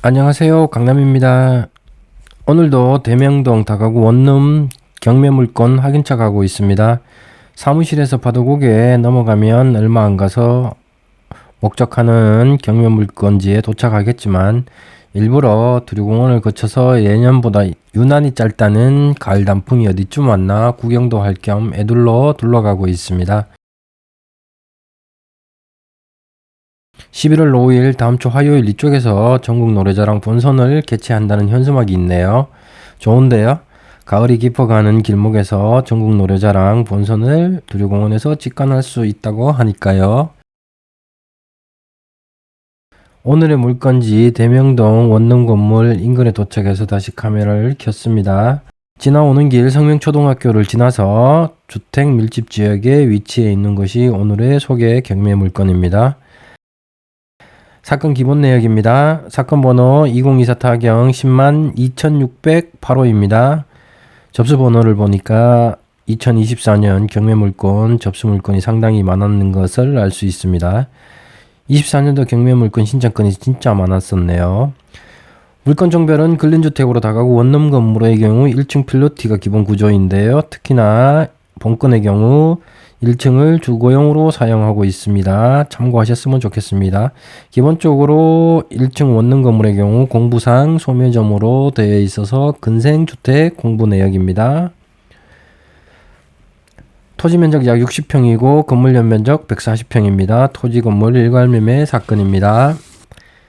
안녕하세요. 강남입니다. 오늘도 대명동 다가구 원룸 경매물건 확인차 가고 있습니다. 사무실에서 바도고개 넘어가면 얼마 안 가서 목적하는 경매물건지에 도착하겠지만 일부러 두류공원을 거쳐서 예년보다 유난히 짧다는 가을 단풍이 어디쯤 왔나 구경도 할 겸 애둘러 둘러가고 있습니다. 11월 5일 다음 주 화요일 이쪽에서 전국 노래자랑 본선을 개최한다는 현수막이 있네요. 좋은데요? 가을이 깊어가는 길목에서 전국 노래자랑 본선을 두류공원에서 직관할 수 있다고 하니까요. 오늘의 물건지 대명동 원룸 건물 인근에 도착해서 다시 카메라를 켰습니다. 지나오는 길 성명초등학교를 지나서 주택 밀집 지역에 위치해 있는 것이 오늘의 소개 경매 물건입니다. 사건 기본 내역입니다. 사건 번호 2024 타경 102,608호입니다. 접수 번호를 보니까 2024년 경매물건 접수물건이 상당히 많았는 것을 알 수 있습니다. 24년도 경매물건 신청건이 진짜 많았었네요. 물건 종별은 근린주택으로 다가구 원룸 건물의 경우 1층 필로티가 기본 구조인데요. 특히나 본건의 경우 1층을 주거용으로 사용하고 있습니다. 참고하셨으면 좋겠습니다. 기본적으로 1층 원룸 건물의 경우 공부상 소매점으로 되어 있어서 근생주택 공부 내역입니다. 토지 면적 약 60평이고 건물 연면적 140평입니다. 토지 건물 일괄매매 사건입니다.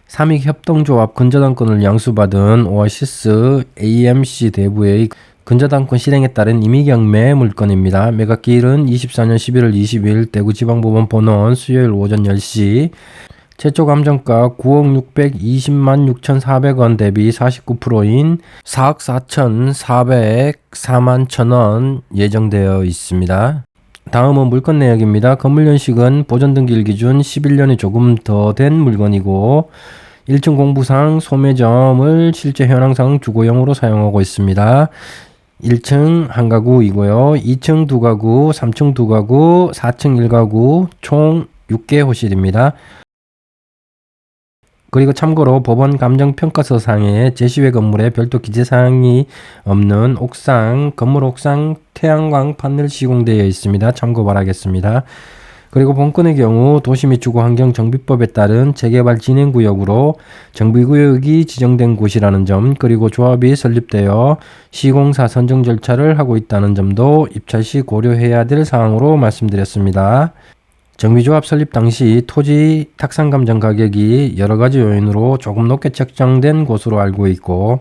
삼익협동조합 근저당권을 양수받은 오아시스 AMC 대부의 근저당권 실행에 따른 임의경매 물건입니다. 매각기일은 24년 11월 20일 대구지방법원 본원 수요일 오전 10시. 최초 감정가 9억 620만 6,400원 대비 49%인 4억 4,404만 1,000원 예정되어 있습니다. 다음은 물건 내역입니다. 건물 연식은 보존등기일 기준 11년이 조금 더 된 물건이고 1층 공부상 소매점을 실제 현황상 주거용으로 사용하고 있습니다. 1층 한 가구이고요. 2층 두 가구, 3층 두 가구, 4층 1가구 총 6개 호실입니다. 그리고 참고로 법원 감정평가서상에 제시외 건물에 별도 기재사항이 없는 옥상, 건물 옥상 태양광 판넬 시공되어 있습니다. 참고 바라겠습니다. 그리고 본건의 경우 도시 및 주거환경정비법에 따른 재개발 진행구역으로 정비구역이 지정된 곳이라는 점, 그리고 조합이 설립되어 시공사 선정 절차를 하고 있다는 점도 입찰 시 고려해야 될 사항으로 말씀드렸습니다. 정비조합 설립 당시 토지 탁상감정 가격이 여러가지 요인으로 조금 높게 책정된 것으로 알고 있고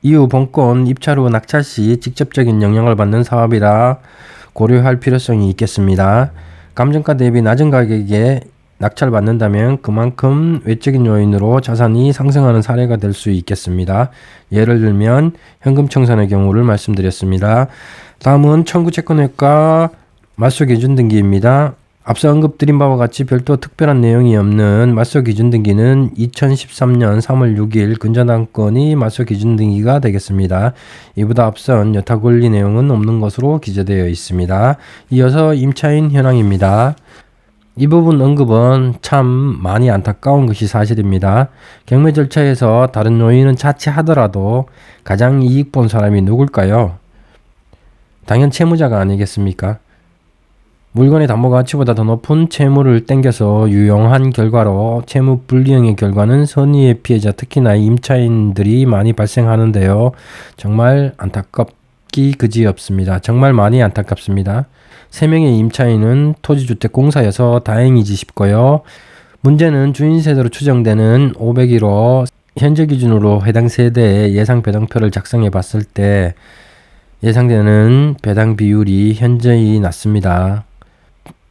이후 본건 입찰 후 낙찰 시 직접적인 영향을 받는 사업이라 고려할 필요성이 있겠습니다. 감정가 대비 낮은 가격에 낙찰받는다면 그만큼 외적인 요인으로 자산이 상승하는 사례가 될 수 있겠습니다. 예를 들면 현금 청산의 경우를 말씀드렸습니다. 다음은 청구채권회과 맞소기준등기입니다. 앞서 언급드린 바와 같이 별도 특별한 내용이 없는 맞소기준등기는 2013년 3월 6일 근저당권이 맞소기준등기가 되겠습니다. 이보다 앞선 여타 권리 내용은 없는 것으로 기재되어 있습니다. 이어서 임차인 현황입니다. 이 부분 언급은 참 많이 안타까운 것이 사실입니다. 경매 절차에서 다른 요인은 차치하더라도 가장 이익 본 사람이 누굴까요? 당연 채무자가 아니겠습니까? 물건의 담보 가치보다 더 높은 채무를 땡겨서 유용한 결과로 채무 불이행의 결과는 선의의 피해자, 특히나 임차인들이 많이 발생하는데요. 정말 안타깝기 그지없습니다. 정말 많이 안타깝습니다. 3명의 임차인은 토지주택공사여서 다행이지 싶고요. 문제는 주인세대로 추정되는 501호 현재 기준으로 해당 세대의 예상 배당표를 작성해 봤을 때 예상되는 배당 비율이 현저히 낮습니다.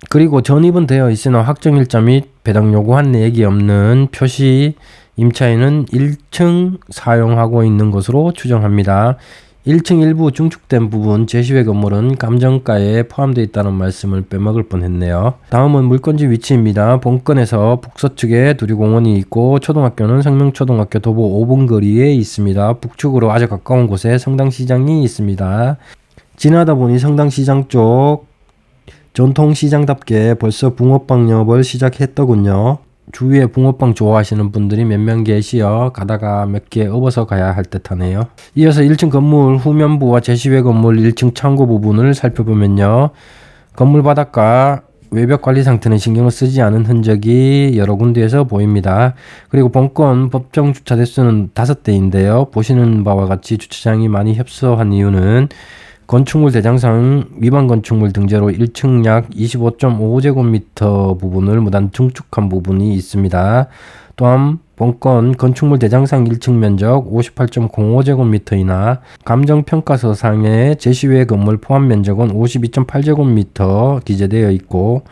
그리고 전입은 되어 있으나 확정일자 및 배당 요구한 내역이 없는 표시 임차인은 1층 사용하고 있는 것으로 추정합니다. 1층 일부 중축된 부분 제시외 건물은 감정가에 포함되어 있다는 말씀을 빼먹을 뻔했네요. 다음은 물건지 위치입니다. 본건에서 북서측에 두류공원이 있고 초등학교는 성명초등학교 도보 5분 거리에 있습니다. 북측으로 아주 가까운 곳에 성당시장이 있습니다. 지나다 보니 성당시장 쪽 전통시장답게 벌써 붕어빵 영업을 시작했더군요. 주위에 붕어빵 좋아하시는 분들이 몇 명 계시어 가다가 몇 개 업어서 가야 할 듯 하네요. 이어서 1층 건물 후면부와 제시외 건물 1층 창고 부분을 살펴보면요. 건물 바닥과 외벽 관리 상태는 신경을 쓰지 않은 흔적이 여러 군데에서 보입니다. 그리고 본건 법정 주차 대수는 5대인데요. 보시는 바와 같이 주차장이 많이 협소한 이유는 건축물 대장상 위반 건축물 등재로 1층 약 25.5제곱미터 부분을 무단 증축한 부분이 있습니다. 또한 본건 건축물 대장상 1층 면적 58.05제곱미터이나 감정평가서상의 제시외 건물 포함 면적은 52.8제곱미터 기재되어 있고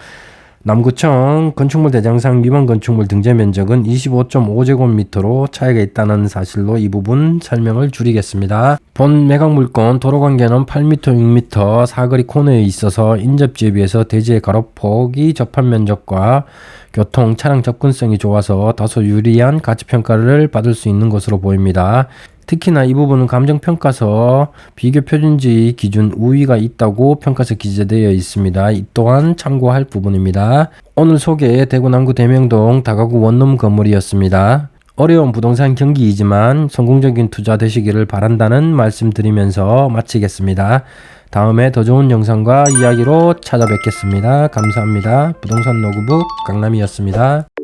남구청 건축물 대장상 위반 건축물 등재 면적은 25.5제곱미터로 차이가 있다는 사실로 이 부분 설명을 줄이겠습니다. 본 매각 물건 도로 관계는 8m, 6m 사거리 코너에 있어서 인접지에 비해서 대지의 가로폭이 접한 면적과 교통, 차량 접근성이 좋아서 다소 유리한 가치평가를 받을 수 있는 것으로 보입니다. 특히나 이 부분은 감정평가서 비교 표준지 기준 우위가 있다고 평가서 기재되어 있습니다. 이 또한 참고할 부분입니다. 오늘 소개 대구 남구 대명동 다가구 원룸 건물이었습니다. 어려운 부동산 경기이지만 성공적인 투자 되시기를 바란다는 말씀드리면서 마치겠습니다. 다음에 더 좋은 영상과 이야기로 찾아뵙겠습니다. 감사합니다. 부동산 노트북 강남이었습니다.